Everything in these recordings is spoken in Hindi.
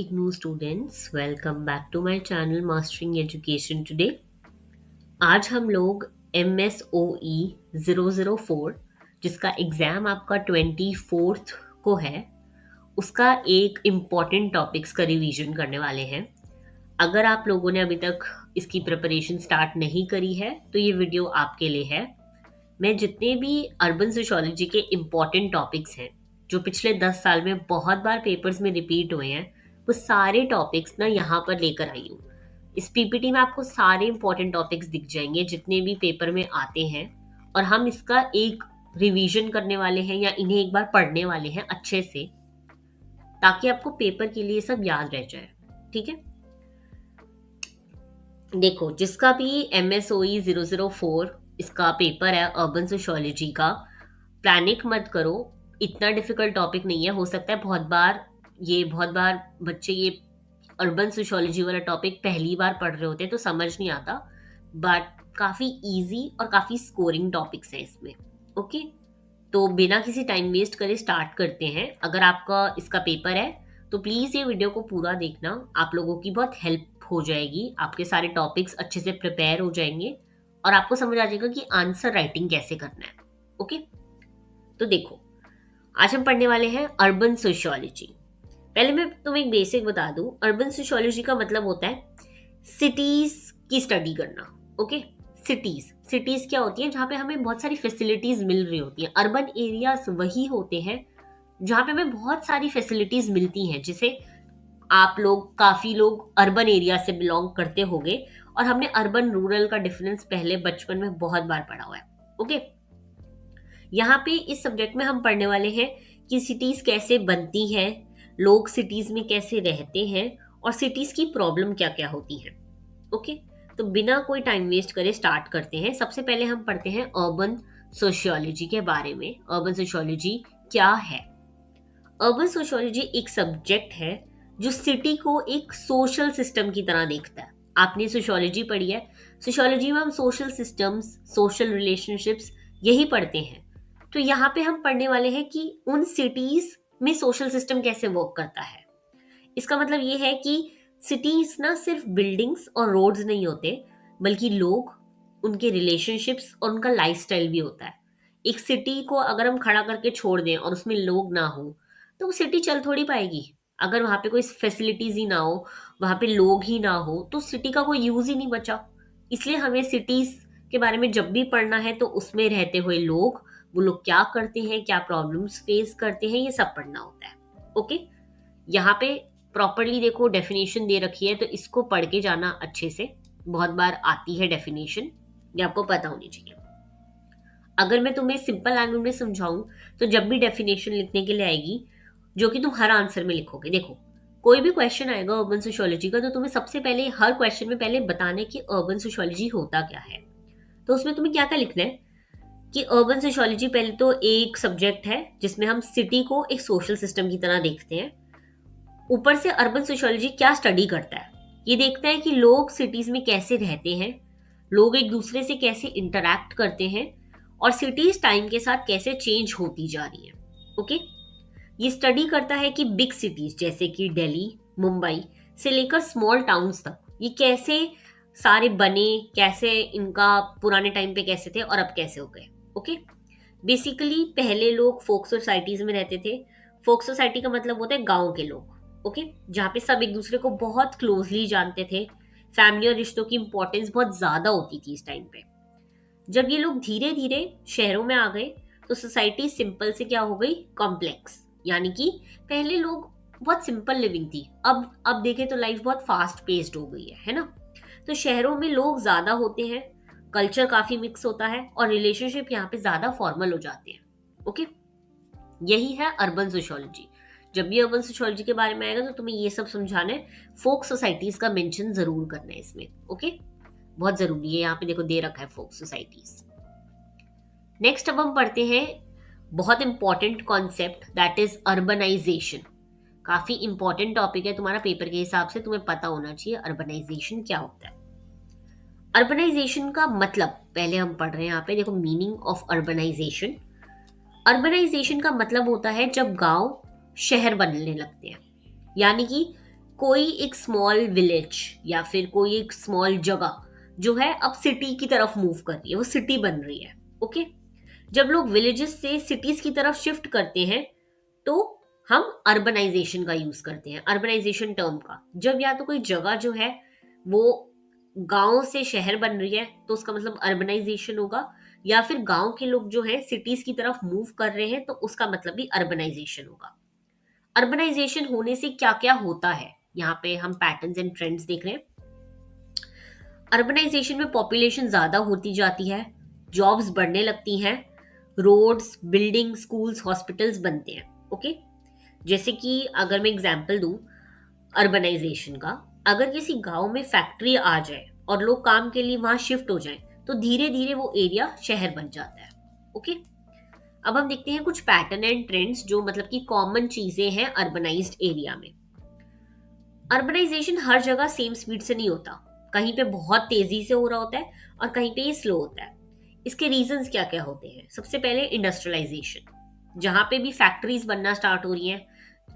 IGNOU students, welcome back to my channel Mastering Education today। आज हम लोग MSOE 004 जिसका एग्ज़ाम आपका 24th को है, उसका एक इम्पॉर्टेंट टॉपिक्स का रिवीजन करने वाले हैं। अगर आप लोगों ने अभी तक इसकी प्रिपरेशन स्टार्ट नहीं करी है तो ये वीडियो आपके लिए है। मैं जितने भी अर्बन सोशियोलॉजी के इम्पॉर्टेंट टॉपिक्स हैं जो पिछले 10 साल में बहुत बार पेपर्स में रिपीट हुए हैं, वो सारे टॉपिक्स ना यहाँ पर लेकर आई हूँ। इस पीपीटी में आपको सारे इम्पॉर्टेंट टॉपिक्स दिख जाएंगे जितने भी पेपर में आते हैं, और हम इसका एक रिवीजन करने वाले हैं या इन्हें एक बार पढ़ने वाले हैं अच्छे से, ताकि आपको पेपर के लिए सब याद रह जाए। ठीक है, देखो जिसका भी MSOE 004 इसका पेपर है अर्बन सोशियोलॉजी का, पैनिक मत करो। इतना डिफिकल्ट टॉपिक नहीं है। हो सकता है बहुत बार बच्चे ये अर्बन सोशियोलॉजी वाला टॉपिक पहली बार पढ़ रहे होते हैं तो समझ नहीं आता, बट काफ़ी इजी और काफ़ी स्कोरिंग टॉपिक्स हैं इसमें। ओके, तो बिना किसी टाइम वेस्ट करे स्टार्ट करते हैं। अगर आपका इसका पेपर है तो प्लीज़ ये वीडियो को पूरा देखना, आप लोगों की बहुत हेल्प हो जाएगी। आपके सारे टॉपिक्स अच्छे से प्रिपेयर हो जाएंगे और आपको समझ आ जाएगा कि आंसर राइटिंग कैसे करना है। ओके, तो देखो आज हम पढ़ने वाले हैं अर्बन सोशियोलॉजी। पहले मैं तुम्हें एक बेसिक बता दूं, अर्बन सोशियोलॉजी का मतलब होता है सिटीज की स्टडी करना। ओके, सिटीज क्या होती है? जहाँ पे हमें बहुत सारी फैसिलिटीज मिल रही होती हैं। अर्बन एरियाज वही होते हैं जहाँ पे हमें बहुत सारी फैसिलिटीज मिलती हैं, जिसे काफी लोग अर्बन एरिया से बिलोंग करते होंगे, और हमने अर्बन रूरल का डिफरेंस पहले बचपन में बहुत बार पढ़ा हुआ है। ओके, यहाँ पे इस सब्जेक्ट में हम पढ़ने वाले हैं कि सिटीज कैसे बनती हैं, लोग सिटीज में कैसे रहते हैं, और सिटीज की प्रॉब्लम क्या क्या होती हैं। ओके, तो बिना कोई टाइम वेस्ट करे स्टार्ट करते हैं। सबसे पहले हम पढ़ते हैं अर्बन सोशियोलॉजी के बारे में। अर्बन सोशियोलॉजी क्या है? अर्बन सोशियोलॉजी एक सब्जेक्ट है जो सिटी को एक सोशल सिस्टम की तरह देखता है। आपने सोशियोलॉजी पढ़ी है, सोशियोलॉजी में हम सोशल सिस्टम्स, सोशल रिलेशनशिप्स यही पढ़ते हैं। तो यहाँ पे हम पढ़ने वाले हैं कि उन सिटीज में सोशल सिस्टम कैसे वर्क करता है। इसका मतलब ये है कि सिटीज ना सिर्फ बिल्डिंग्स और रोड्स नहीं होते, बल्कि लोग, उनके रिलेशनशिप्स और उनका लाइफस्टाइल भी होता है। एक सिटी को अगर हम खड़ा करके छोड़ दें और उसमें लोग ना हो तो वो सिटी चल थोड़ी पाएगी। अगर वहाँ पे कोई फैसिलिटीज ही ना हो, वहाँ पे लोग ही ना हो, तो सिटी का कोई यूज ही नहीं बचा। इसलिए हमें सिटीज के बारे में जब भी पढ़ना है तो उसमें रहते हुए लोग, वो लोग क्या करते हैं, क्या प्रॉब्लम्स फेस करते हैं, ये सब पढ़ना होता है। ओके, यहाँ पे प्रॉपरली देखो डेफिनेशन दे रखी है, तो इसको पढ़ के जाना अच्छे से। बहुत बार आती है डेफिनेशन, ये आपको पता होनी चाहिए। अगर मैं तुम्हें सिंपल लैंग्वेज में समझाऊं तो जब भी डेफिनेशन लिखने के लिए आएगी, जो कि तुम हर आंसर में लिखोगे, देखो कोई भी क्वेश्चन आएगा अर्बन सोशियोलॉजी का, तो तुम्हें सबसे पहले हर क्वेश्चन में पहले बताना है कि अर्बन सोशियोलॉजी होता क्या है। तो उसमें तुम्हें क्या क्या लिखना है कि अर्बन सोशियोलॉजी पहले तो एक सब्जेक्ट है जिसमें हम सिटी को एक सोशल सिस्टम की तरह देखते हैं। ऊपर से अर्बन सोशियोलॉजी क्या स्टडी करता है, ये देखता है कि लोग सिटीज में कैसे रहते हैं, लोग एक दूसरे से कैसे इंटरैक्ट करते हैं, और सिटीज टाइम के साथ कैसे चेंज होती जा रही है। ओके, ये स्टडी करता है कि बिग सिटीज जैसे कि दिल्ली, मुंबई से लेकर स्मॉल टाउन्स तक ये कैसे सारे बने, कैसे इनका पुराने टाइम पे कैसे थे और अब कैसे हो गए। ओके, बेसिकली पहले लोग फोक सोसाइटीज में रहते थे। फोक सोसाइटी का मतलब होता है गांव के लोग। ओके, जहाँ पे सब एक दूसरे को बहुत क्लोजली जानते थे। फैमिली और रिश्तों की इंपॉर्टेंस बहुत ज्यादा होती थी इस टाइम पे। जब ये लोग धीरे धीरे शहरों में आ गए तो सोसाइटी सिंपल से क्या हो गई, कॉम्प्लेक्स। यानी कि पहले लोग बहुत सिंपल लिविंग थी, अब देखें तो लाइफ बहुत फास्ट पेस्ड हो गई है ना। तो शहरों में लोग ज्यादा होते हैं, कल्चर काफी मिक्स होता है, और रिलेशनशिप यहाँ पे ज्यादा फॉर्मल हो जाते हैं। ओके, यही है अर्बन सोशियोलॉजी। जब भी अर्बन सोशियोलॉजी के बारे में आएगा तो तुम्हें ये सब समझाना है। फोक सोसाइटीज का मेंशन जरूर करना है इसमें। ओके, बहुत जरूरी है। यहाँ पे देखो दे रखा है फोक सोसाइटीज। नेक्स्ट अब हम पढ़ते हैं बहुत important concept, that is urbanisation. काफी इंपॉर्टेंट टॉपिक है तुम्हारा पेपर के हिसाब से, तुम्हें पता होना चाहिए अर्बनाइजेशन क्या होता है। अर्बनाइजेशन का मतलब पहले हम पढ़ रहे हैं यहाँ पे, देखो मीनिंग ऑफ अर्बनाइजेशन। अर्बनाइजेशन का मतलब होता है जब गांव शहर बनने लगते हैं। यानी कि कोई एक स्मॉल विलेज या फिर कोई एक स्मॉल जगह जो है अब सिटी की तरफ मूव कर रही है, वो सिटी बन रही है। ओके, जब लोग विलेजेस से सिटीज की तरफ शिफ्ट करते हैं तो हम अर्बनाइजेशन का यूज करते हैं, अर्बनाइजेशन टर्म का। जब या तो कोई जगह जो है वो गांव से शहर बन रही है तो उसका मतलब अर्बनाइजेशन होगा, या फिर गांव के लोग जो है सिटीज की तरफ मूव कर रहे हैं तो उसका मतलब भी अर्बनाइजेशन होगा। अर्बनाइजेशन होने से क्या क्या होता है, यहाँ पे हम पैटर्न्स एंड ट्रेंड्स देख रहे हैं। अर्बनाइजेशन में पॉपुलेशन ज्यादा होती जाती है, जॉब्स बढ़ने लगती हैं, रोड्स, बिल्डिंग, स्कूल्स, हॉस्पिटल्स बनते हैं। ओके, जैसे कि अगर मैं एग्जांपल दूं अर्बनाइजेशन का, अगर किसी गांव में फैक्ट्री आ जाए और लोग काम के लिए वहां शिफ्ट हो जाएं तो धीरे धीरे वो एरिया शहर बन जाता है। ओके, अब हम देखते हैं कुछ पैटर्न एंड ट्रेंड्स जो मतलब कि कॉमन चीजें हैं अर्बनाइज्ड एरिया में। अर्बनाइजेशन हर जगह सेम स्पीड से नहीं होता, कहीं पे बहुत तेजी से हो रहा होता है और कहीं पे ये स्लो होता है। इसके रीजंस क्या क्या होते हैं? सबसे पहले इंडस्ट्रियलाइजेशन, जहां पे भी फैक्ट्रीज बनना स्टार्ट हो रही हैं,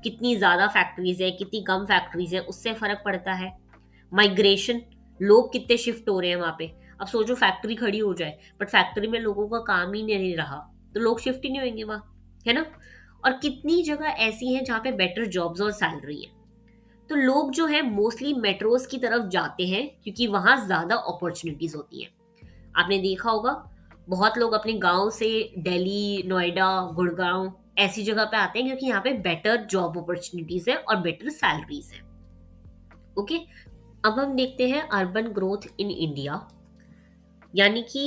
कितनी ज्यादा फैक्ट्रीज है कितनी कम फैक्ट्रीज है उससे फर्क पड़ता है। माइग्रेशन, लोग कितने शिफ्ट हो रहे हैं वहां पे। अब सोचो फैक्ट्री खड़ी हो जाए बट फैक्ट्री में लोगों का काम ही नहीं रहा तो लोग शिफ्ट ही नहीं होंगे वहां, है ना। और कितनी जगह ऐसी हैं जहां पे बेटर जॉब्स और सैलरी है, तो लोग जो है मोस्टली मेट्रोज की तरफ जाते हैं क्योंकि वहां ज्यादा अपॉर्चुनिटीज होती हैं। आपने देखा होगा बहुत लोग अपने गांव से दिल्ली, नोएडा, गुड़गांव ऐसी जगह पे आते हैं क्योंकि यहाँ पे बेटर जॉब अपॉर्चुनिटीज है और बेटर सैलरीज है। ओके, अब हम देखते हैं अर्बन ग्रोथ इन इंडिया, यानी कि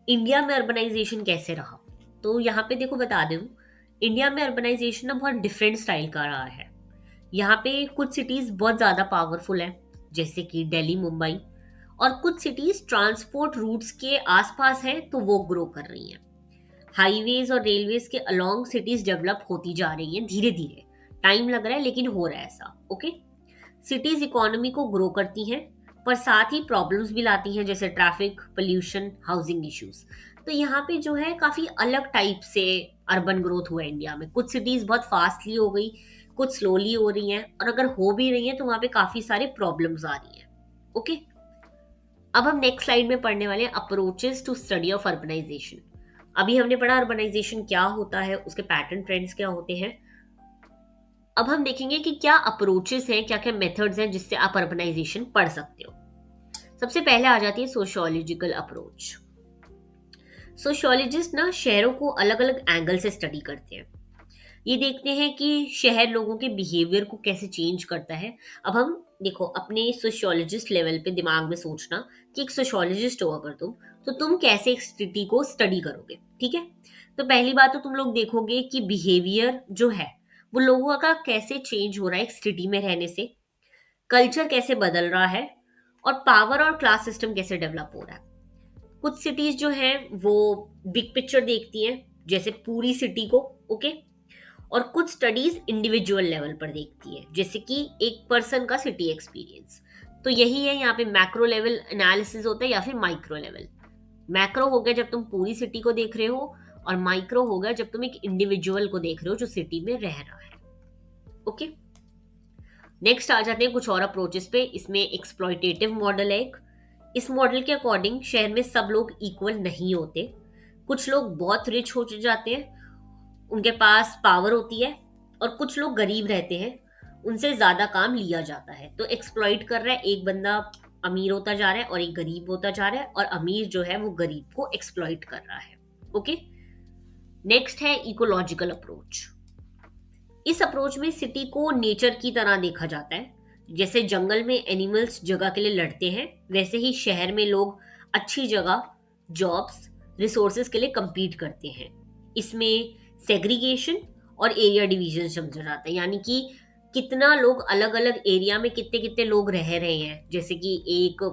इंडिया में अर्बनाइजेशन कैसे रहा। तो यहाँ पे देखो बता दूं, इंडिया में अर्बनाइजेशन ना बहुत डिफरेंट स्टाइल का रहा है। यहाँ पे कुछ सिटीज बहुत ज्यादा पावरफुल है जैसे कि दिल्ली, मुंबई, और कुछ सिटीज ट्रांसपोर्ट रूट्स के आसपास हैं तो वो ग्रो कर रही हैं। हाईवेज और रेलवेज के अलोंग सिटीज डेवलप होती जा रही हैं धीरे धीरे, टाइम लग रहा है लेकिन हो रहा है ऐसा। ओके, सिटीज इकोनॉमी को ग्रो करती हैं पर साथ ही प्रॉब्लम्स भी लाती हैं जैसे ट्रैफिक, पोल्यूशन, हाउसिंग इश्यूज। तो यहाँ पे जो है काफी अलग टाइप से अर्बन ग्रोथ हुआ है इंडिया में। कुछ सिटीज बहुत फास्टली हो गई, कुछ स्लोली हो रही हैं, और अगर हो भी रही हैं तो वहां पे काफी सारे प्रॉब्लम्स आ रही हैं। ओके, अब हम नेक्स्ट स्लाइड में पढ़ने वाले हैं approaches to study of urbanisation. अभी हमने पढ़ा अर्बनाइजेशन क्या होता है, उसके पैटर्न ट्रेंड्स क्या होते हैं। अब हम देखेंगे कि क्या अप्रोचेस हैं, क्या क्या मेथड्स हैं जिससे आप अर्बनाइजेशन पढ़ सकते हो। सबसे पहले आ जाती है सोशियोलॉजिकल अप्रोच। सोशियोलॉजिस्ट ना शहरों को अलग अलग एंगल से स्टडी करते हैं। ये देखते हैं कि शहर लोगों के बिहेवियर को कैसे चेंज करता है। अब हम देखो अपने सोशियोलॉजिस्ट लेवल पे दिमाग में सोचना कि एक सोशियोलॉजिस्ट हो अगर तुम, तो तुम कैसे एक सिटी को स्टडी करोगे, ठीक है। तो पहली बात तो तुम लोग देखोगे कि बिहेवियर जो है वो लोगों का कैसे चेंज हो रहा है एक सिटी में रहने से, कल्चर कैसे बदल रहा है, और पावर और क्लास सिस्टम कैसे डेवलप हो रहा है। कुछ सिटीज जो हैं वो बिग पिक्चर देखती हैं जैसे पूरी सिटी को, ओके, और कुछ स्टडीज इंडिविजुअल लेवल पर देखती है जैसे कि एक पर्सन का सिटी एक्सपीरियंस। तो यही है, यहाँ पे मैक्रो लेवल एनालिसिस होता है या फिर माइक्रो लेवल। मैक्रो हो गया जब तुम पूरी सिटी को देख रहे हो, और माइक्रो हो गया जब तुम एक इंडिविजुअल को देख रहे हो जो सिटी में रह रहा है। ओके, नेक्स्ट आ जाते हैं कुछ और अप्रोचेस पे। इसमें एक्सप्लॉयटेटिव मॉडल है एक। इस मॉडल के अकॉर्डिंग शहर में सब लोग इक्वल नहीं होते, कुछ लोग बहुत रिच हो जाते हैं, उनके पास पावर होती है, और कुछ लोग गरीब रहते हैं, उनसे ज्यादा काम लिया जाता है। तो एक्सप्लॉइट कर रहा है, एक बंदा अमीर होता जा रहा है और एक गरीब होता जा रहा है, और अमीर जो है वो गरीब को एक्सप्लॉइट कर रहा है। ओके, नेक्स्ट है इकोलॉजिकल अप्रोच। इस अप्रोच में सिटी को नेचर की तरह देखा जाता है। जैसे जंगल में एनिमल्स जगह के लिए लड़ते हैं, वैसे ही शहर में लोग अच्छी जगह, जॉब्स, रिसोर्सेज के लिए compete करते हैं। इसमें सेग्रीगेशन और एरिया डिवीजन समझा जाता है, यानी कि कितना लोग अलग अलग एरिया में कितने कितने लोग रह रहे हैं। जैसे कि एक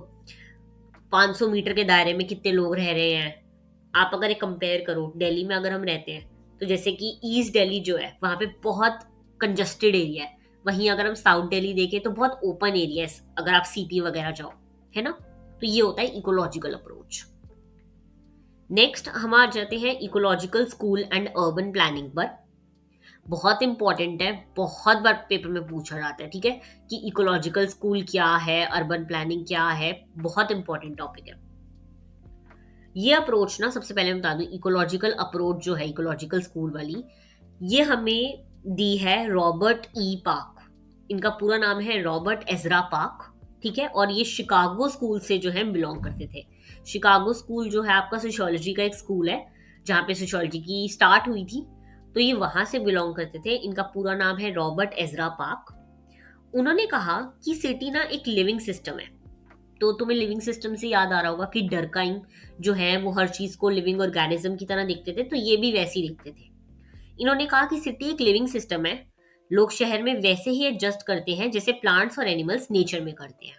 500 मीटर के दायरे में कितने लोग रह रहे हैं। आप अगर एक कंपेयर करो, दिल्ली में अगर हम रहते हैं तो जैसे कि ईस्ट दिल्ली जो है वहां पे बहुत कंजस्टेड एरिया है, वहीं अगर हम साउथ दिल्ली देखें तो बहुत ओपन एरिया है अगर आप सीपी वगैरह जाओ, है ना। तो ये होता है इकोलॉजिकल अप्रोच। नेक्स्ट हम आ जाते हैं ecological school and urban planning पर। बहुत इंपॉर्टेंट है, बहुत बार पेपर में पूछा जाता है, ठीक है, कि इकोलॉजिकल स्कूल क्या है, अर्बन प्लानिंग क्या है, बहुत इंपॉर्टेंट टॉपिक है। ये अप्रोच ना, सबसे पहले मैं बता दूं, इकोलॉजिकल अप्रोच जो है, इकोलॉजिकल स्कूल वाली, ये हमें दी है रॉबर्ट ई पार्क। इनका पूरा नाम है रॉबर्ट एजरा पार्क, ठीक है, और ये शिकागो स्कूल से जो है बिलोंग करते थे। शिकागो स्कूल जो है आपका सोशियोलॉजी का एक स्कूल है, जहाँ पे सोशियोलॉजी की स्टार्ट हुई थी, तो ये वहां से बिलोंग करते थे। इनका पूरा नाम है रॉबर्ट एजरा पार्क। उन्होंने कहा कि सिटी ना एक लिविंग सिस्टम है। तो तुम्हें लिविंग सिस्टम से याद आ रहा होगा कि डरकाइन जो है वो हर चीज को लिविंग ऑर्गेनिज्म की तरह देखते थे, तो ये भी वैसे ही देखते थे। इन्होंने कहा कि सिटी एक लिविंग सिस्टम है, लोग शहर में वैसे ही एडजस्ट करते हैं जैसे प्लांट्स और एनिमल्स नेचर में करते हैं।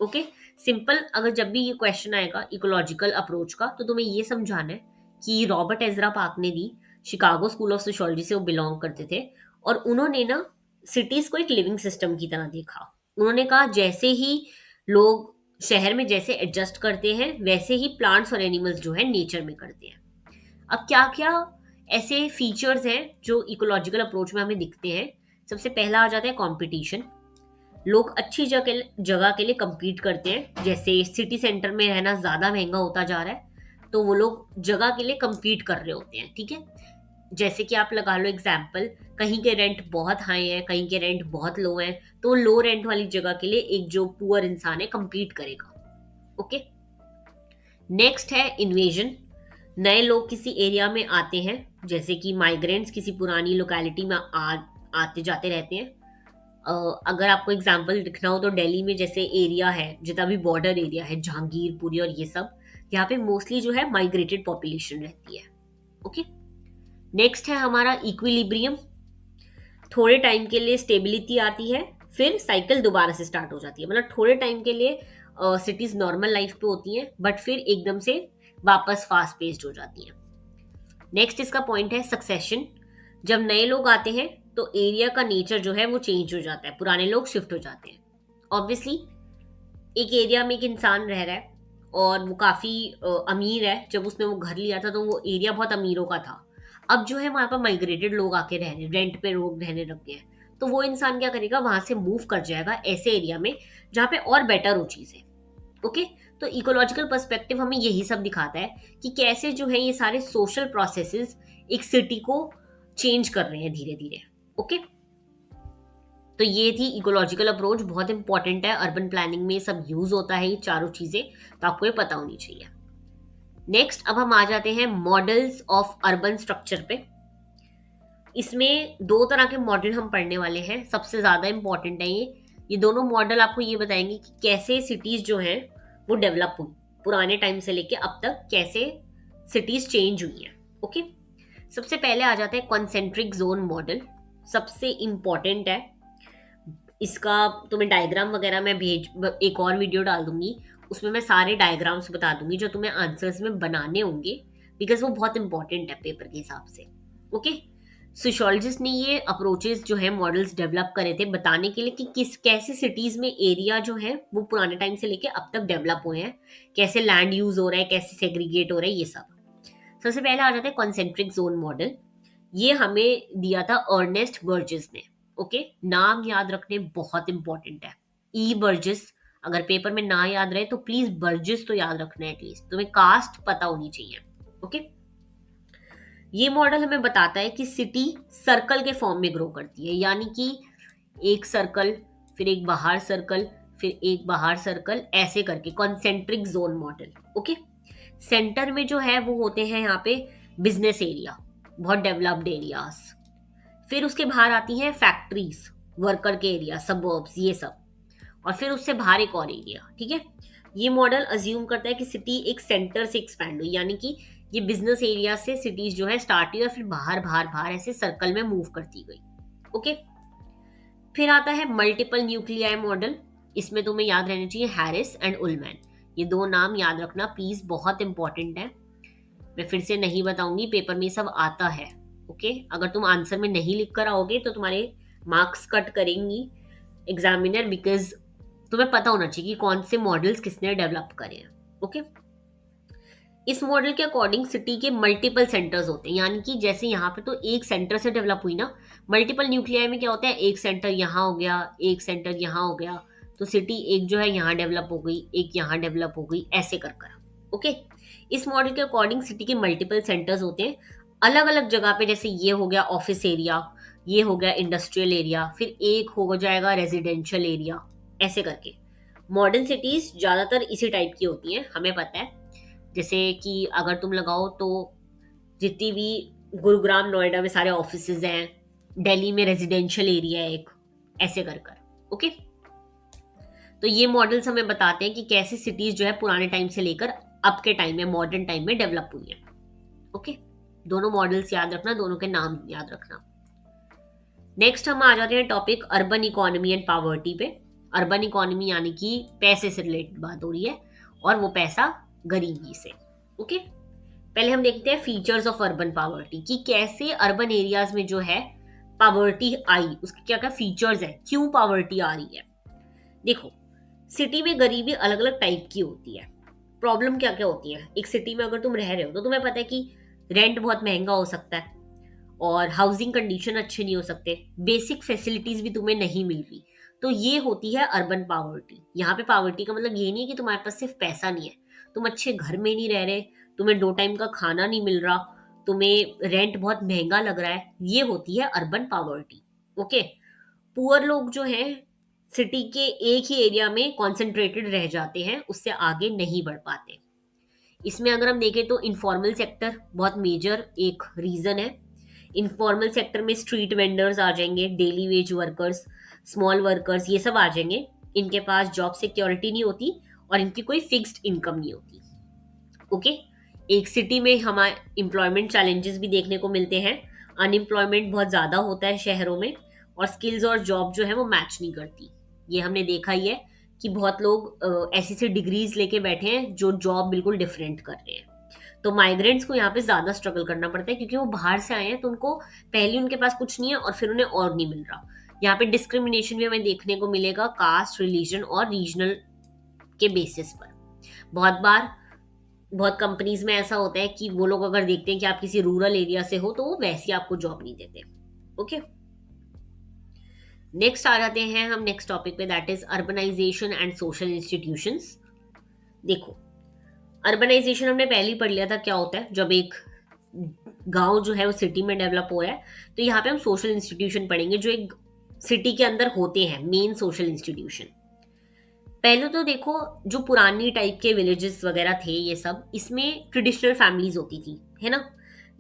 Okay, simple. अगर जब भी ये क्वेश्चन आएगा इकोलॉजिकल अप्रोच का, तो तुम्हें ये समझाना है कि रॉबर्ट एजरा पार्क ने दी, शिकागो स्कूल ऑफ सोशियोलॉजी से वो बिलोंग करते थे, और उन्होंने ना सिटीज को एक लिविंग सिस्टम की तरह देखा। उन्होंने कहा जैसे ही लोग शहर में जैसे एडजस्ट करते हैं, वैसे ही प्लांट्स और एनिमल्स जो है नेचर में करते हैं। अब क्या क्या ऐसे फीचर्स हैं जो इकोलॉजिकल अप्रोच में हमें दिखते हैं। सबसे पहला आ जाता है कंपटीशन। लोग अच्छी जगह जगह के लिए compete करते हैं। जैसे सिटी सेंटर में रहना ज्यादा महंगा होता जा रहा है, तो वो लोग जगह के लिए compete कर रहे होते हैं, ठीक है। जैसे कि आप लगा लो एग्जाम्पल, कहीं के रेंट बहुत हाई है, कहीं के रेंट बहुत लो हैं, तो लो रेंट वाली जगह के लिए एक जो पुअर इंसान है compete करेगा। ओके, नेक्स्ट है इन्वेजन। नए लोग किसी एरिया में आते हैं, जैसे कि माइग्रेंट्स किसी पुरानी लोकेलिटी में आते जाते रहते हैं। अगर आपको एग्जाम्पल दिखना हो तो दिल्ली में जैसे एरिया है, जितना भी बॉर्डर एरिया है, जहांगीरपुरी और ये सब, यहाँ पे मोस्टली जो है माइग्रेटेड पॉपुलेशन रहती है। ओके, नेक्स्ट है हमारा इक्विलिब्रियम। थोड़े टाइम के लिए स्टेबिलिटी आती है, फिर साइकिल दोबारा से स्टार्ट हो जाती है। मतलब थोड़े टाइम के लिए सिटीज नॉर्मल लाइफ पे होती हैं, बट फिर एकदम से वापस फास्ट पेस्ड हो जाती हैं। नेक्स्ट इसका पॉइंट है सक्सेशन। जब नए लोग आते हैं तो एरिया का नेचर जो है वो चेंज हो जाता है, पुराने लोग शिफ्ट हो जाते हैं। ऑब्वियसली एक एरिया में एक इंसान रह रहा है और वो काफी अमीर है, जब उसने वो घर लिया था तो वो एरिया बहुत अमीरों का था। अब जो है वहां पर माइग्रेटेड लोग आके रह रहे, रेंट पे लोग रहने लग गए हैं, तो वो इंसान क्या करेगा, वहां से मूव कर जाएगा ऐसे एरिया में जहाँ पे और बेटर हो चीजें। ओके, तो इकोलॉजिकल पर्सपेक्टिव हमें यही सब दिखाता है कि कैसे जो है ये सारे सोशल प्रोसेसेस एक सिटी को चेंज कर रहे हैं धीरे धीरे। ओके, तो ये थी इकोलॉजिकल अप्रोच, बहुत इंपॉर्टेंट है, अर्बन प्लानिंग में सब यूज होता है ये चारों चीजें, तो आपको ये पता होनी चाहिए। नेक्स्ट अब हम आ जाते हैं मॉडल्स ऑफ अर्बन स्ट्रक्चर पे। इसमें दो तरह के मॉडल हम पढ़ने वाले हैं, सबसे ज्यादा इंपॉर्टेंट है ये दोनों मॉडल आपको ये बताएंगे कि कैसे सिटीज जो हैं वो डेवलप हुई, पुराने टाइम से लेके अब तक कैसे सिटीज चेंज हुई हैं। ओके, सबसे पहले आ जाता है कॉन्सेंट्रिक जोन मॉडल, सबसे इंपॉर्टेंट है। इसका तुम्हें डायग्राम वगैरह मैं एक और वीडियो डाल दूंगी, उसमें मैं सारे डायग्राम्स बता दूंगी जो तुम्हें आंसर्स में बनाने होंगे, बिकॉज वो बहुत इंपॉर्टेंट है पेपर के हिसाब से। ओके, सोशियोलॉजिस्ट ने ये अप्रोचेस जो है मॉडल्स डेवलप करे थे बताने के लिए कि किस कैसे सिटीज में एरिया जो है वो पुराने टाइम से लेके अब तक डेवलप हुए हैं, कैसे लैंड यूज हो रहा है, कैसे सेग्रीगेट हो रहा है, ये सब। सबसे पहले आ जाता है कॉन्सेंट्रिक जोन मॉडल। ये हमें दिया था अर्नेस्ट बर्जेस ने। ओके, नाम याद रखने बहुत इंपॉर्टेंट है। ई बर्जेस, अगर पेपर में ना याद रहे तो प्लीज बर्जेस तो याद रखना है, एटलीस्ट तुम्हें कास्ट पता होनी चाहिए। ओके, ये मॉडल हमें बताता है कि सिटी सर्कल के फॉर्म में ग्रो करती है, यानी कि एक सर्कल, फिर एक बाहर सर्कल, फिर एक बाहर सर्कल, ऐसे करके concentric zone model. Okay, centre में जो है वो होते हैं यहाँ पे बिजनेस एरिया, बहुत डेवलप्ड एरियाज, फिर उसके बाहर आती हैं फैक्ट्रीज, वर्कर के एरिया, सबर्ब्स, ये सब, और फिर उससे बाहर एक और एरिया। ठीक है, ये मॉडल अज्यूम करता है कि सिटी एक सेंटर से एक्सपैंड हुई, यानी कि ये बिजनेस एरिया से सिटीज जो है स्टार्ट हुई और फिर बाहर बाहर बाहर ऐसे सर्कल में मूव करती गई। ओके, फिर आता है मल्टीपल न्यूक्लियाई मॉडल। इसमें तुम्हें याद रहना चाहिए हैरिस एंड उलमैन, ये दो नाम याद रखना प्लीज, बहुत इंपॉर्टेंट है। मैं फिर से नहीं बताऊंगी, पेपर में सब आता है। ओके, अगर तुम आंसर में नहीं लिख कर आओगे तो तुम्हारे मार्क्स कट करेंगी एग्जामिनर, बिकॉज तुम्हें पता होना चाहिए कि कौन से मॉडल्स किसने डेवलप करे हैं। ओके, इस मॉडल के अकॉर्डिंग सिटी के मल्टीपल सेंटर्स होते हैं, यानी कि जैसे यहाँ पे तो एक सेंटर से डेवलप हुई ना, मल्टीपल न्यूक्लियाई में क्या होता है, एक सेंटर यहाँ हो गया, एक सेंटर यहाँ हो गया, तो सिटी एक जो है यहाँ डेवलप हो गई, एक यहाँ डेवलप हो गई, ऐसे कर कर। ओके, इस मॉडल के अकॉर्डिंग सिटी के मल्टीपल सेंटर्स होते हैं अलग अलग जगह पे, जैसे ये हो गया ऑफिस एरिया, ये हो गया इंडस्ट्रियल एरिया, फिर एक हो जाएगा रेजिडेंशियल एरिया, ऐसे करके। मॉडर्न सिटीज ज्यादातर इसी टाइप की होती हैं, हमें पता है। जैसे कि अगर तुम लगाओ तो जितनी भी गुरुग्राम नोएडा में सारे ऑफिसेज हैं, दिल्ली में रेजिडेंशियल एरिया है एक, ऐसे कर कर। ओके, तो ये मॉडल्स हमें बताते हैं कि कैसी सिटीज जो है पुराने टाइम से लेकर अब के टाइम में, मॉडर्न टाइम में डेवलप हुई है। ओके, दोनों मॉडल्स याद रखना, दोनों के नाम याद रखना। नेक्स्ट हम आ जाते हैं topic urban economy and poverty पे। अर्बन इकोनॉमी यानी कि पैसे से रिलेटेड बात हो रही है, और वो पैसा गरीबी से। ओके, पहले हम देखते हैं फीचर्स ऑफ अर्बन पावर्टी, कि कैसे अर्बन एरियाज में जो है पावर्टी आई, उसके क्या क्या फीचर्स है, क्यों पावर्टी आ रही है। देखो, सिटी में गरीबी अलग अलग टाइप की होती है। प्रॉब्लम क्या क्या होती है, एक सिटी में अगर तुम रह रहे हो तो तुम्हें पता है कि रेंट बहुत महंगा हो सकता है, और हाउसिंग कंडीशन अच्छे नहीं हो सकते, बेसिक फैसिलिटीज भी तुम्हें नहीं मिल रही। तो ये होती है अर्बन पावर्टी। यहाँ पे पावर्टी का मतलब ये नहीं है कि तुम्हारे पास सिर्फ पैसा नहीं है, तुम अच्छे घर में नहीं रह रहे, तुम्हें 2 टाइम का खाना नहीं मिल रहा, तुम्हें रेंट बहुत महंगा लग रहा है, ये होती है अर्बन पावर्टी। ओके, पुअर लोग जो हैं सिटी के एक ही एरिया में कॉन्सेंट्रेटेड रह जाते हैं, उससे आगे नहीं बढ़ पाते। इसमें अगर हम देखें तो इनफॉर्मल सेक्टर बहुत मेजर एक रीजन है। इनफॉर्मल सेक्टर में स्ट्रीट वेंडर्स आ जाएंगे, daily veg workers, small workers, ये सब आ जाएंगे। इनके पास जॉब सिक्योरिटी नहीं होती और इनकी कोई फिक्स्ड इनकम नहीं होती। ओके, एक सिटी में हमारे एम्प्लॉयमेंट चैलेंजेस भी देखने को मिलते हैं। अनएम्प्लॉयमेंट बहुत ज़्यादा होता है शहरों में, और स्किल्स और जॉब जो है वो मैच नहीं करती। ये हमने देखा ही है कि बहुत लोग ऐसी ऐसी डिग्रीज लेके बैठे हैं जो जॉब बिल्कुल डिफरेंट कर रहे हैं। तो माइग्रेंट्स को यहाँ पे ज़्यादा स्ट्रगल करना पड़ता है, क्योंकि वो बाहर से आए हैं, तो उनको पहले उनके पास कुछ नहीं है और फिर उन्हें और नहीं मिल रहा। यहाँ पे डिस्क्रिमिनेशन भी हमें देखने को मिलेगा कास्ट, रिलीजन और रीजनल के बेसिस पर। बहुत बार बहुत कंपनीज में ऐसा होता है कि वो लोग अगर देखते हैं कि आप किसी रूरल एरिया से हो तो वो वैसे आपको जॉब नहीं देते। ओके, नेक्स्ट आ जाते हैं हम नेक्स्ट टॉपिक पे, that is urbanisation and social institutions. देखो, अर्बनाइजेशन हमने पहले ही पढ़ लिया था क्या होता है। जब एक गांव जो है वो सिटी में डेवलप हो रहा है, तो यहाँ पे हम सोशल इंस्टीट्यूशन पढ़ेंगे जो एक सिटी के अंदर होते हैं, मेन सोशल इंस्टीट्यूशन। पहले तो देखो, जो पुरानी टाइप के विलेजेस वगैरह थे ये सब, इसमें ट्रेडिशनल फैमिलीज होती थी, है ना।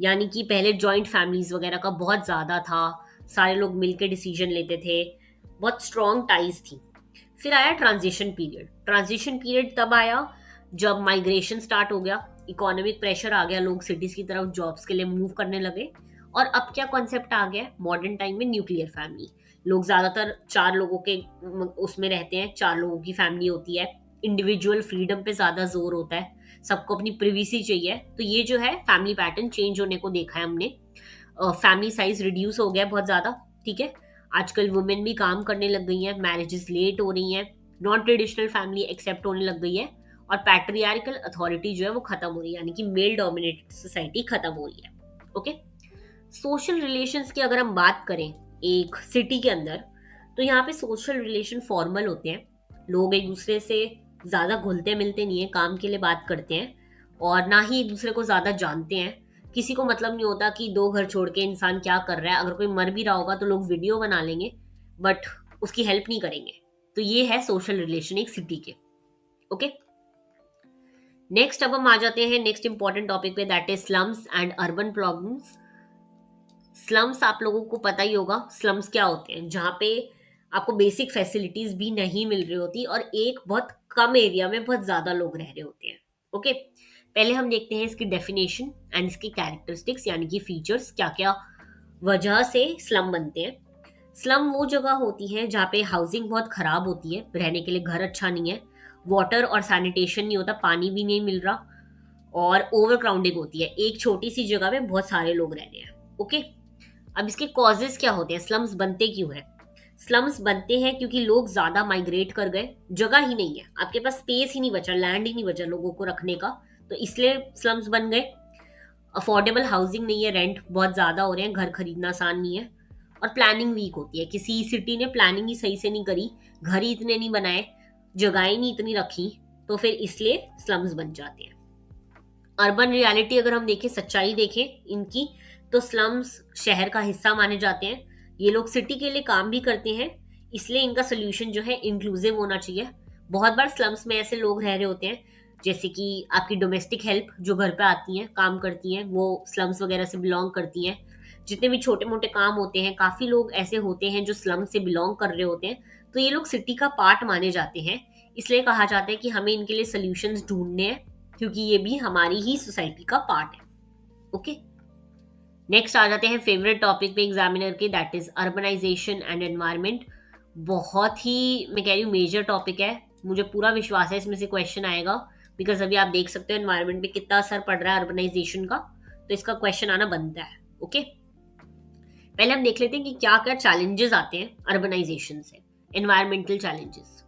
यानी कि पहले जॉइंट फैमिलीज वगैरह का बहुत ज़्यादा था, सारे लोग मिलकर डिसीजन लेते थे, बहुत स्ट्रॉन्ग टाइज थी। फिर आया ट्रांजिशन पीरियड। ट्रांजिशन पीरियड तब आया जब माइग्रेशन स्टार्ट हो गया, इकोनॉमिक प्रेशर आ गया, लोग सिटीज़ की तरफ जॉब्स के लिए मूव करने लगे। और अब क्या कॉन्सेप्ट आ गया मॉडर्न टाइम में, न्यूक्लियर फैमिली। लोग ज़्यादातर 4 लोगों के उसमें रहते हैं, 4 लोगों की फैमिली होती है। इंडिविजुअल फ्रीडम पे ज़्यादा जोर होता है, सबको अपनी प्रिवेसी चाहिए। तो ये जो है फैमिली पैटर्न चेंज होने को देखा है हमने। फैमिली साइज रिड्यूस हो गया बहुत ज़्यादा, ठीक है। आजकल वुमेन भी काम करने लग गई हैं, मैरिजेस लेट हो रही हैं, नॉन ट्रेडिशनल फैमिली एक्सेप्ट होने लग गई है, और पैट्रियार्कल अथॉरिटी जो है वो खत्म हो रही है, यानी कि मेल डोमिनेटेड सोसाइटी खत्म हो रही है। ओके, सोशल रिलेशंस की अगर हम बात करें एक सिटी के अंदर, तो यहाँ पे सोशल रिलेशन फॉर्मल होते हैं। लोग एक दूसरे से ज़्यादा घुलते मिलते नहीं है, काम के लिए बात करते हैं, और ना ही एक दूसरे को ज़्यादा जानते हैं। किसी को मतलब नहीं होता कि 2 घर छोड़ के इंसान क्या कर रहा है। अगर कोई मर भी रहा होगा तो लोग वीडियो बना लेंगे, बट उसकी हेल्प नहीं करेंगे। तो ये है सोशल रिलेशन एक सिटी के। ओके, नेक्स्ट अब हम आ जाते हैं नेक्स्ट इंपॉर्टेंट टॉपिक पे, that is slums and urban problems. Slums आप लोगों को पता ही होगा, स्लम्स क्या होते हैं, जहाँ पे आपको बेसिक फैसिलिटीज भी नहीं मिल रही होती और एक बहुत कम एरिया में बहुत ज्यादा लोग रह रहे होते हैं। ओके, पहले हम देखते हैं इसकी डेफिनेशन एंड इसकी कैरेक्टरिस्टिक्स, यानी कि फीचर्स, क्या क्या वजह से स्लम बनते हैं। स्लम वो जगह होती है जहाँ पे हाउसिंग बहुत खराब होती है, रहने के लिए घर अच्छा नहीं है, वाटर और सैनिटेशन नहीं होता, पानी भी नहीं मिल रहा, और ओवर क्राउडिंग होती है, एक छोटी सी जगह में बहुत सारे लोग रह रहे हैं। ओके, अब इसके कॉजेज क्या होते हैं, स्लम्स बनते क्यों हैं। स्लम्स बनते हैं क्योंकि लोग ज्यादा माइग्रेट कर गए, जगह ही नहीं है, आपके पास स्पेस ही नहीं बचा, लैंड ही नहीं बचा लोगों को रखने का, तो इसलिए स्लम्स बन गए। अफोर्डेबल हाउसिंग नहीं है, रेंट बहुत ज़्यादा हो रहे हैं, घर खरीदना आसान नहीं है, और प्लानिंग वीक होती है। किसी सिटी ने प्लानिंग ही सही से नहीं करी, घर ही इतने नहीं बनाए, जगहें नहीं इतनी रखी, तो फिर इसलिए स्लम्स बन जाते हैं। अर्बन रियलिटी अगर हम देखें, सच्चाई देखें इनकी, तो स्लम्स शहर का हिस्सा माने जाते हैं। ये लोग सिटी के लिए काम भी करते हैं, इसलिए इनका सोल्यूशन जो है इंक्लूसिव होना चाहिए। बहुत बार स्लम्स में ऐसे लोग रह रहे होते हैं, जैसे कि आपकी डोमेस्टिक हेल्प जो घर पे आती हैं, काम करती हैं, वो स्लम्स वगैरह से बिलोंग करती हैं। जितने भी छोटे मोटे काम होते हैं, काफ़ी लोग ऐसे होते हैं जो स्लम से बिलोंग कर रहे होते हैं, तो ये लोग सिटी का पार्ट माने जाते हैं। इसलिए कहा जाता है कि हमें इनके लिए सोल्यूशंस ढूंढने हैं, क्योंकि ये भी हमारी ही सोसाइटी का पार्ट है। ओके, नेक्स्ट आ जाते हैं फेवरेट टॉपिक पे एग्जामिनर के, that is urbanisation and environment. बहुत ही, मैं कह रही हूँ, मेजर टॉपिक है। मुझे पूरा विश्वास है इसमें से क्वेश्चन आएगा, बिकॉज अभी आप देख सकते हो एनवायरनमेंट पे कितना असर पड़ रहा है अर्बनाइजेशन का, तो इसका क्वेश्चन आना बनता है। ओके, पहले हम देख लेते हैं कि क्या क्या चैलेंजेस आते हैं अर्बनाइजेशन से। एनवायरमेंटल चैलेंजेस,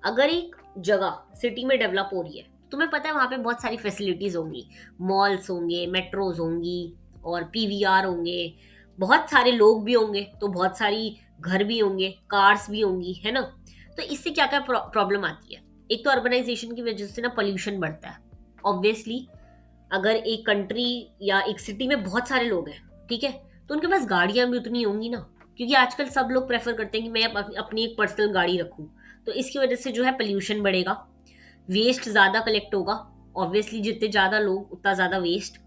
अगर एक जगह सिटी में डेवलप हो रही है, तुम्हें पता है वहां पे बहुत सारी फैसिलिटीज होंगी, मॉल्स होंगे, मेट्रोज होंगी, और पीवीआर होंगे, बहुत सारे लोग भी होंगे, तो बहुत सारी घर भी होंगे, कार्स भी होंगी, है ना। तो इससे क्या क्या प्रॉब्लम आती है। एक तो अर्बनाइजेशन की वजह से ना पोल्यूशन बढ़ता है। ऑब्वियसली अगर एक कंट्री या एक सिटी में बहुत सारे लोग हैं, ठीक है, तो उनके पास गाड़ियां भी उतनी होंगी ना, क्योंकि आजकल सब लोग प्रेफर करते हैं कि मैं अपनी एक पर्सनल गाड़ी रखूं। तो इसकी वजह से जो है पोल्यूशन बढ़ेगा, वेस्ट ज़्यादा कलेक्ट होगा। ऑब्वियसली जितने ज़्यादा लोग उतना ज़्यादा वेस्ट,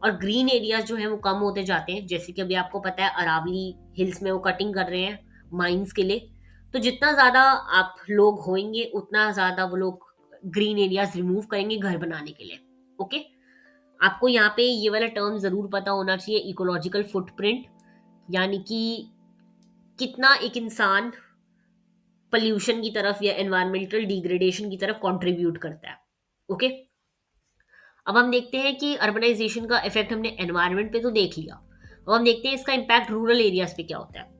और ग्रीन एरियाज जो है वो कम होते जाते हैं। जैसे कि अभी आपको पता है अरावली हिल्स में वो कटिंग कर रहे हैं माइंस के लिए, तो जितना ज़्यादा आप लोग होंगे उतना ज़्यादा वो लोग ग्रीन एरियाज रिमूव करेंगे घर बनाने के लिए। ओके, आपको यहाँ पे ये वाला टर्म ज़रूर पता होना चाहिए, इकोलॉजिकल फुटप्रिंट, यानी कि कितना एक इंसान पोल्यूशन की तरफ या एनवायरमेंटल डिग्रेडेशन की तरफ कंट्रीब्यूट करता है। ओके, अब हम देखते हैं कि अर्बनाइजेशन का इफेक्ट हमने एनवायरनमेंट पे तो देख लिया, अब हम देखते हैं इसका इम्पैक्ट रूरल एरियाज पे क्या होता है।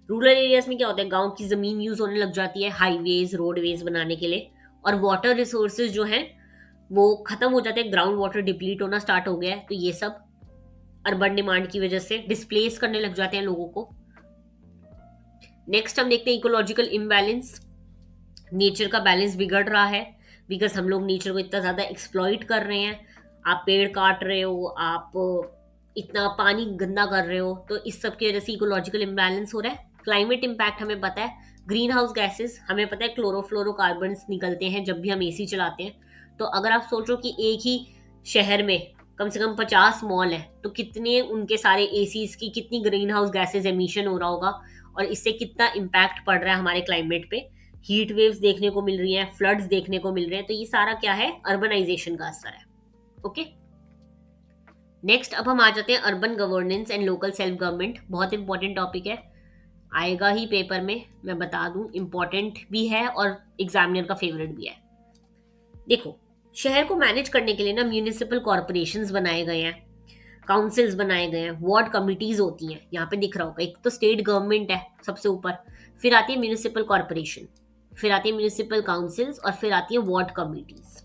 रूरल एरियाज में क्या होता है, गांव की जमीन यूज होने लग जाती है हाईवेज रोडवेज बनाने के लिए, और वाटर रिसोर्सेज जो हैं वो खत्म हो जाते हैं, ग्राउंड वाटर डिप्लीट होना स्टार्ट हो गया है। तो ये सब अर्बन डिमांड की वजह से डिस्प्लेस करने लग जाते हैं लोगों को। नेक्स्ट हम देखते हैं इकोलॉजिकल इम्बैलेंस, नेचर का बैलेंस बिगड़ रहा है, बिकॉज हम लोग नेचर को इतना ज़्यादा एक्सप्लॉइट कर रहे हैं। आप पेड़ काट रहे हो, आप इतना पानी गंदा कर रहे हो, तो इस सब की वजह से इकोलॉजिकल इम्बैलेंस हो रहा है। क्लाइमेट इम्पैक्ट हमें पता है, ग्रीन हाउस गैसेस हमें पता है, क्लोरोफ्लोरोकार्बन्स निकलते हैं जब भी हम एसी चलाते हैं। तो अगर आप सोचो कि एक ही शहर में कम से कम 50 मॉल है, तो कितने उनके सारे एसीज की कितनी ग्रीन हाउस गैसेज एमिशन हो रहा होगा, और इससे कितना इम्पैक्ट पड़ रहा है हमारे क्लाइमेट पे। हीट वेव्स देखने को मिल रही हैं, फ्लड्स देखने को मिल रहे हैं, तो ये सारा क्या है, अर्बनाइजेशन का असर है। ओके, नेक्स्ट अब हम आ जाते हैं urban governance and local self government. बहुत इंपॉर्टेंट टॉपिक है, आएगा ही पेपर में, मैं बता दूं, इंपॉर्टेंट भी है और एग्जामिनर का फेवरेट भी है। देखो, शहर को मैनेज करने के लिए ना म्यूनिसिपल कॉरपोरेशंस बनाए गए हैं, काउंसिल्स बनाए गए हैं, वार्ड कमिटीज होती हैं, यहाँ पे दिख रहा होगा। एक तो स्टेट गवर्नमेंट है सबसे ऊपर, फिर आती है म्यूनिसिपल कॉरपोरेशन, फिर आती है म्यूनिसिपल काउंसिल्स, और फिर आती है वार्ड कमिटीज।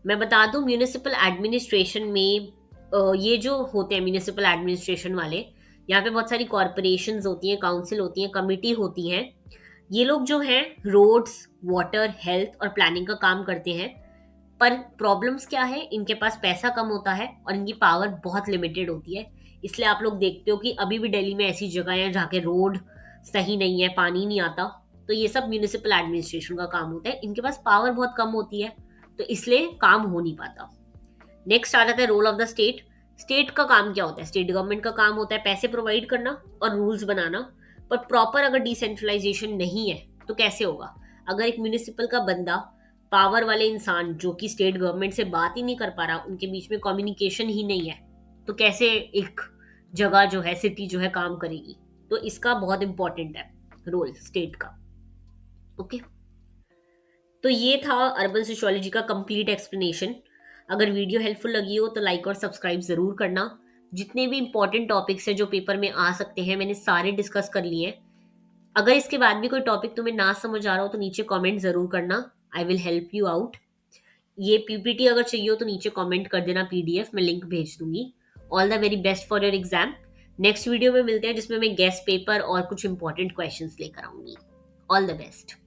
मैं बता दूं म्यूनिसिपल एडमिनिस्ट्रेशन में ये जो होते हैं म्यूनिसिपल एडमिनिस्ट्रेशन वाले, यहाँ पे बहुत सारी कॉरपोरेशंस होती हैं, काउंसिल होती हैं, कमिटी होती हैं। ये लोग जो हैं रोड्स, वाटर, हेल्थ और प्लानिंग का काम करते हैं। पर प्रॉब्लम्स क्या है, इनके पास पैसा कम होता है और इनकी पावर बहुत लिमिटेड होती है। इसलिए आप लोग देखते हो कि अभी भी दिल्ली में ऐसी जगह है जहाँ के रोड सही नहीं है, पानी नहीं आता। तो ये सब म्यूनिसिपल एडमिनिस्ट्रेशन का काम होता है, इनके पास पावर बहुत कम होती है, तो इसलिए काम हो नहीं पाता। नेक्स्ट आ जाता है role of the state. State का काम क्या होता है, स्टेट गवर्नमेंट का काम होता है पैसे प्रोवाइड करना और रूल्स बनाना। पर प्रॉपर अगर डिसेंट्रलाइजेशन नहीं है तो कैसे होगा। अगर एक म्यूनिसिपल का बंदा, पावर वाले इंसान जो कि स्टेट गवर्नमेंट से बात ही नहीं कर पा रहा, उनके बीच में कम्युनिकेशन ही नहीं है, तो कैसे एक जगह जो है, सिटी जो है, काम करेगी। तो इसका बहुत इंपॉर्टेंट है रोल स्टेट का। ओके, तो ये था अर्बन सोशियोलॉजी का कंप्लीट एक्सप्लेनेशन। अगर वीडियो हेल्पफुल लगी हो तो लाइक और सब्सक्राइब ज़रूर करना। जितने भी इंपॉर्टेंट टॉपिक्स हैं जो पेपर में आ सकते हैं, मैंने सारे डिस्कस कर लिए हैं। अगर इसके बाद भी कोई टॉपिक तुम्हें ना समझ आ रहा हो तो नीचे कमेंट ज़रूर करना, I will help you out. ये पीपीटी अगर चाहिए हो तो नीचे कमेंट कर देना, पीडीएफ मैं लिंक भेज दूंगी। All the very best for your exam. Next video में मिलते हैं जिसमें मैं गेस्ट पेपर और कुछ इंपॉर्टेंट क्वेश्चंस लेकर आऊंगी। All the best.